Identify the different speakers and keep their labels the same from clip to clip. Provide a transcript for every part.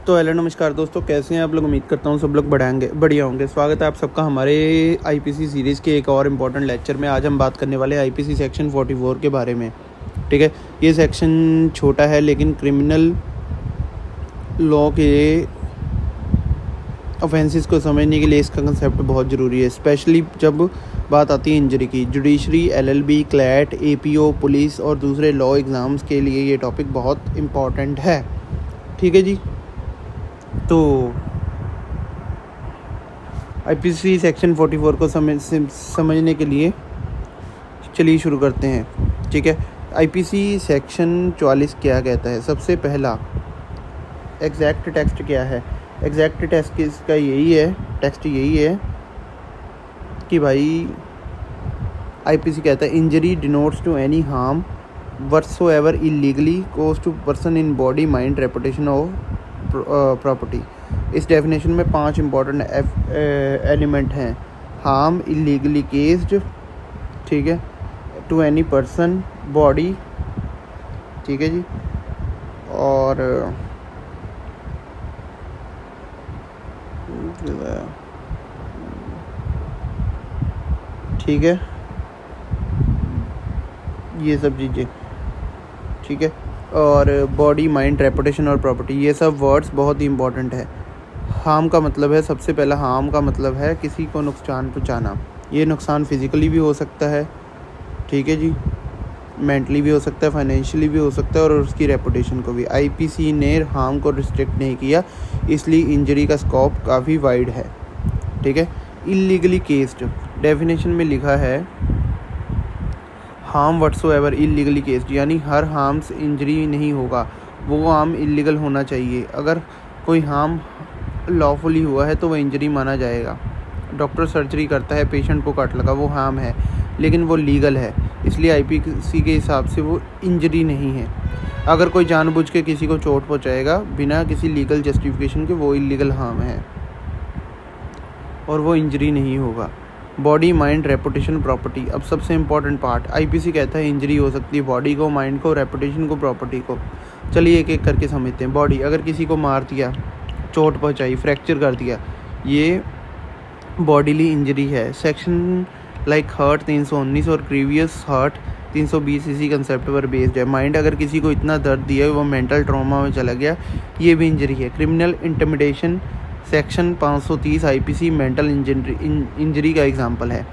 Speaker 1: तो हेलो नमस्कार दोस्तों, कैसे हैं आप लोग। उम्मीद करता हूँ सब लोग बढ़िया होंगे। स्वागत है आप सबका हमारे आईपीसी सीरीज़ के एक और इम्पॉर्टेंट लेक्चर में। आज हम बात करने वाले हैं आईपीसी सेक्शन 44 के बारे में। ठीक है, ये सेक्शन छोटा है लेकिन क्रिमिनल लॉ के ऑफेंसेस को समझने के लिए इसका कंसेप्ट बहुत ज़रूरी है, स्पेशली जब बात आती है इंजरी की। Judiciary, LLB, CLAT, APO, police और दूसरे लॉ एग्ज़ाम्स के लिए ये टॉपिक बहुत इम्पॉर्टेंट है। ठीक है जी, तो आईपीसी सेक्शन 44 को समझने के लिए चलिए शुरू करते हैं। ठीक है, आईपीसी सेक्शन 44 क्या कहता है। सबसे पहला एग्जैक्ट टेक्स्ट क्या है। एग्जैक्ट टेक्स्ट इसका यही है कि भाई आईपीसी कहता है injury denotes to any harm whatsoever illegally cause to person in body, mind, reputation और प्रॉपर्टी। इस डेफिनेशन में 5 इंपॉर्टेंट एलिमेंट हैं। हार्म इलीगली केस्ड, ठीक है, टू एनी पर्सन, बॉडी, ठीक है जी, और ठीक है, ये सब चीज़ें, ठीक है, और बॉडी, माइंड, रेपुटेशन और प्रॉपर्टी, ये सब वर्ड्स बहुत ही इंपॉर्टेंट है। हार्म का मतलब है, सबसे पहला हार्म का मतलब है किसी को नुकसान पहुंचाना। ये नुकसान फिज़िकली भी हो सकता है, ठीक है जी, मेंटली भी हो सकता है, फाइनेंशियली भी हो सकता है, और उसकी रेपुटेशन को भी। आईपीसी ने हार्म को रिस्ट्रिक्ट नहीं किया, इसलिए इंजरी का स्कोप काफ़ी वाइड है। ठीक है, इलीगली केस्ड डेफिनेशन में लिखा है हार्म व्हाटसोएवर इलीगली केस्ड, यानी हर हार्म से इंजरी नहीं होगा, वो हार्म इलीगल होना चाहिए। अगर कोई हार्म लॉफुली हुआ है तो वह इंजरी माना जाएगा। डॉक्टर सर्जरी करता है, पेशेंट को कट लगा, वो हार्म है लेकिन वो लीगल है, इसलिए आईपीसी के हिसाब से वो इंजरी नहीं है। अगर कोई जानबूझ के किसी को चोट पहुंचाएगा बिना किसी लीगल जस्टिफिकेशन के, वो इलीगल हार्म है और वो इंजरी नहीं होगा। Body, mind, reputation, property. अब सबसे इम्पॉर्टेंट पार्ट, आईपीसी कहता है इंजरी हो सकती है बॉडी को, माइंड को, रेपुटेशन को, प्रॉपर्टी को। चलिए एक एक करके समझते हैं। बॉडी, अगर किसी को मार दिया, चोट पहुंचाई, फ्रैक्चर कर दिया, ये बॉडीली इंजरी है। सेक्शन लाइक हर्ट 319 और प्रीवियस हर्ट 320 इसी कंसेप्ट पर बेस्ड है। माइंड, अगर किसी को इतना दर्द दिया वो मेंटल ट्रॉमा में चला गया, ये भी इंजरी है। Criminal intimidation section 530 IPC mental injury का एग्जांपल है।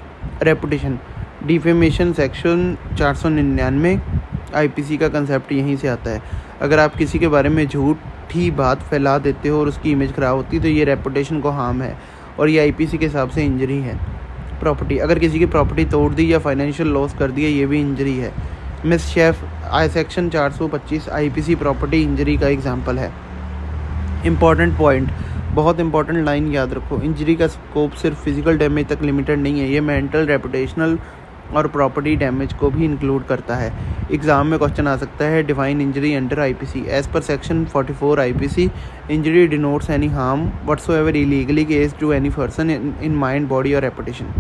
Speaker 1: रेपुटेशन, डिफेमेशन सेक्शन 499 आईपीसी का कंसेप्ट यहीं से आता है। अगर आप किसी के बारे में झूठी बात फैला देते हो और उसकी इमेज ख़राब होती है तो ये रेपुटेशन को हार्म है और ये आईपीसी के हिसाब से इंजरी है। प्रॉपर्टी, अगर किसी की प्रॉपर्टी तोड़ दी या फाइनेंशियल लॉस कर दिया, ये भी इंजरी है। मिसशेफ सेक्शन 425 आईपीसी प्रॉपर्टी इंजरी का एग्जांपल है। इंपॉर्टेंट पॉइंट, बहुत इंपॉर्टेंट लाइन याद रखो, इंजरी का स्कोप सिर्फ फिजिकल डैमेज तक लिमिटेड नहीं है, ये मेंटल, रेपुटेशनल और प्रॉपर्टी डैमेज को भी इंक्लूड करता है। एग्जाम में क्वेश्चन आ सकता है, define injury under IPC. As per section 44 IPC, injury denotes any harm whatsoever illegally caused to any person in mind, body और reputation.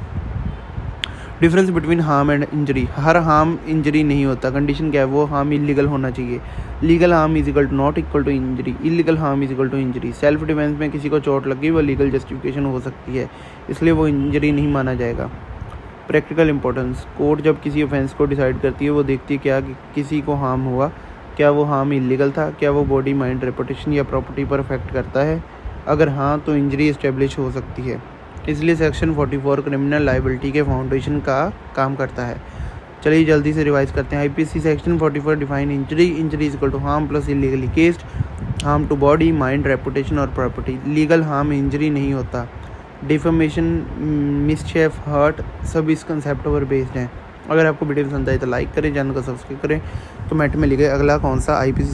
Speaker 1: Difference between harm and injury, हर हार्म इंजरी नहीं होता। Condition क्या है, वो हार्म इलीगल होना चाहिए। Legal harm is equal to not equal to injury, illegal harm is equal to injury. Self defence में किसी को चोट लगी, वो लीगल जस्टिफिकेशन हो सकती है, इसलिए वो इंजरी नहीं माना जाएगा। प्रैक्टिकल इंपॉर्टेंस, कोर्ट जब किसी ऑफेंस को डिसाइड करती है वो देखती है क्या किसी को हार्म हुआ, क्या वो हार्म इलीगल था, क्या वो बॉडी, माइंड, रेपुटेशन या प्रॉपर्टी पर अफेक्ट करता है। अगर हाँ तो इंजरी इस्टेब्लिश हो सकती है। इसलिए सेक्शन 44 क्रिमिनल लाइबिलिटी के फाउंडेशन का काम करता है। चलिए जल्दी से रिवाइज करते हैं। IPC section 44 define injury, injury is equal to harm plus illegally caused, harm to body, mind, reputation और प्रॉपर्टी। लीगल हार्म इंजरी नहीं होता। डिफेमेशन, मिसशेफ, हर्ट, सब इस कंसेप्ट पर बेस्ड हैं। अगर आपको वीडियो पसंद आए तो लाइक करें, चैनल को सब्सक्राइब करें। कमेंट में लिखें अगला कौन सा आईपीसी